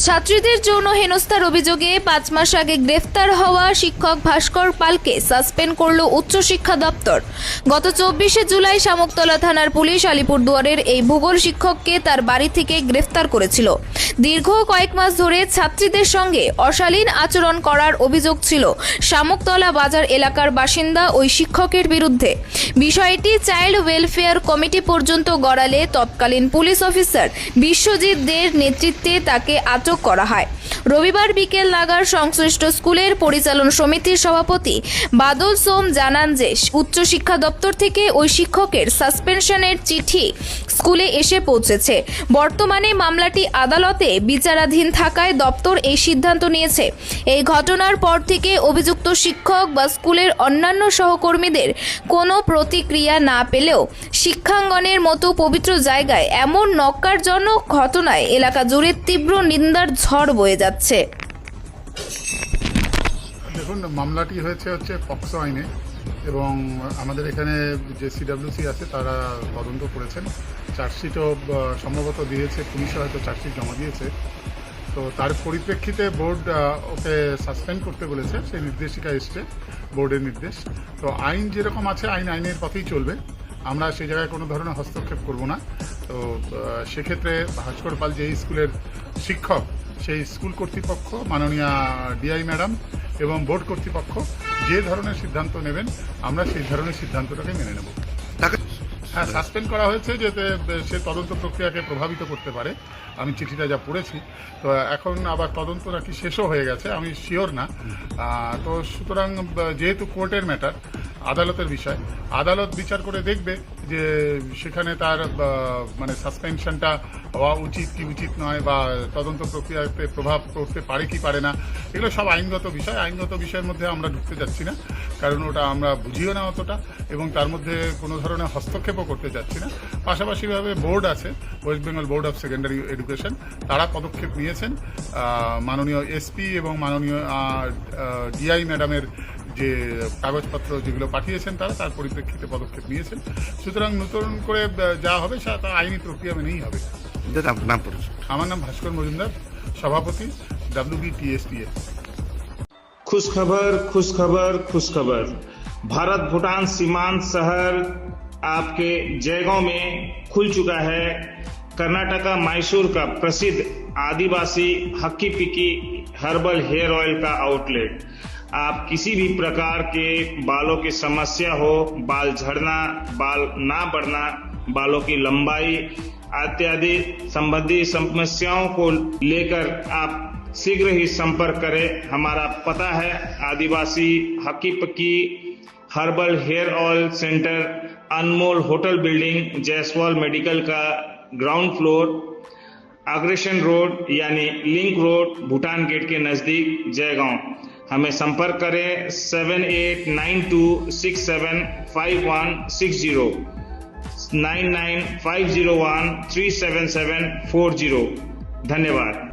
ছাত্রীদের যৌন হেনস্থার অভিযোগে 5 মাস আগে গ্রেফতার হওয়া শিক্ষক ভাস্কর পালকে সাসপেন্ড করল উচ্চশিক্ষা দপ্তর। গত 24শে জুলাই শামুকতলা থানার পুলিশ আলিপুরদুয়ারের এই ভূগোল শিক্ষককে তার বাড়ি থেকে গ্রেফতার করেছিল। দীর্ঘ কয়েক মাস ধরে ছাত্রীদের সঙ্গে অশালীন আচরণ করার অভিযোগ ছিল শামুকতলা বাজার এলাকার বাসিন্দা ওই শিক্ষকের বিরুদ্ধে। বিষয়টি চাইল্ড ওয়েলফেয়ার কমিটি পর্যন্ত গড়ালে তৎকালীন পুলিশ অফিসার বিশ্বজিৎ দের নেতৃত্বে তাকে আটক করা হয়। রবিবার বিকেল নাগাদ সংশ্লিষ্ট স্কুলের পরিচালন সমিতির সভাপতি বাদল সোম জানান যে উচ্চশিক্ষা দপ্তর থেকে ওই শিক্ষকের সাসপেনশনের চিঠি স্কুলে এসে পৌঁছেছে। বর্তমানে মামলাটি আদালতে বিচারাধীন থাকায় দপ্তর এই সিদ্ধান্ত নিয়েছে। এই ঘটনার পর থেকে অভিযুক্ত শিক্ষক বা স্কুলের অন্যান্য সহকর্মীদের কোনো প্রতিক্রিয়া না পেলেও শিক্ষাঙ্গনের মতো পবিত্র জায়গায় এমন ন্যক্কারজনক ঘটনায় এলাকা জুড়ে তীব্র নিন্দার ঝড় বয়ে যাচ্ছে। দেখুন, মামলাটি হচ্ছে পক্সো আইনে এবং আমাদের এখানে যে সিডব্লিউসি আছে তারা তদন্ত করেছেন। চার্জশিটও সম্ভবত দিয়েছে, পুলিশও হয়তো চার্জশিট জমা দিয়েছে। তো তার পরিপ্রেক্ষিতে বোর্ড ওকে সাসপেন্ড করতে বলেছে, সেই নির্দেশিকা এসছে, বোর্ডের নির্দেশ। তো আইন যেরকম আছে আইনের পথেই চলবে, আমরা সেই জায়গায় কোনো ধরনের হস্তক্ষেপ করব না। তো সেক্ষেত্রে ভাস্কর পাল যে স্কুলের শিক্ষক, সেই স্কুল কর্তৃপক্ষ, মাননীয়া ডিআই ম্যাডাম এবং বোর্ড কর্তৃপক্ষ যে ধরনের সিদ্ধান্ত নেবেন আমরা সেই ধরনের সিদ্ধান্তটাকে মেনে নেব। হ্যাঁ, সাসপেন্ড করা হয়েছে যাতে সে তদন্ত প্রক্রিয়াকে প্রভাবিত করতে পারে। আমি চিঠিটা যা পড়েছি, তো এখন আবার তদন্ত নাকি শেষও হয়ে গেছে, আমি শিওর না। তো সুতরাং যেহেতু কোর্টের ম্যাটার, আদালতের বিষয়, আদালত বিচার করে দেখবে যে সেখানে তার মানে সাসপেনশনটা হওয়া উচিত কি উচিত নয়, বা তদন্ত প্রক্রিয়াতে প্রভাব পড়তে পারে কি পারে না, এগুলো সব আইনগত বিষয়। আইনগত বিষয়ের মধ্যে আমরা ঢুকতে যাচ্ছি না, কারণ ওটা আমরা বুঝিও না অতটা, এবং তার মধ্যে কোনো ধরনের হস্তক্ষেপও করতে যাচ্ছি না। পাশাপাশিভাবে বোর্ড আছে, West Bengal board of secondary education, তারা পদক্ষেপ নিয়েছেন। মাননীয় এসপি এবং মাননীয় ডিআই ম্যাডামের যে কাগজপত্র যেগুলো পাঠিয়েছেন তার পরিপ্রেক্ষিতে পদক্ষেপ নিয়েছেন। সুতরাং নতুন করে যা হবে সেটা আইনি প্রক্রিয়া মেনেই হবে। আমার নাম ভাস্কর মজুমদার, সভাপতি WBTSTA। खुशखबर खुशखबर खुशखबर। भारत भूटान सीमांत शहर आपके जयगांव में खुल चुका है कर्नाटका मैसूर का प्रसिद्ध आदिवासी हक्की पिक्की हर्बल हेयर ऑयल का आउटलेट। आप किसी भी प्रकार के बालों की समस्या हो, बाल झड़ना, बाल ना बढ़ना, बालों की लंबाई इत्यादि संबंधी समस्याओं को लेकर आप शीघ्र ही संपर्क करें। हमारा पता है आदिवासी हक्की पक्की हर्बल हेयर ऑयल सेंटर, अनमोल होटल बिल्डिंग, जायसवाल मेडिकल का ग्राउंड फ्लोर, अग्रेशन रोड यानी लिंक रोड, भूटान गेट के नजदीक, जयगांव। हमें संपर्क करें 7892675160 9950137740। धन्यवाद।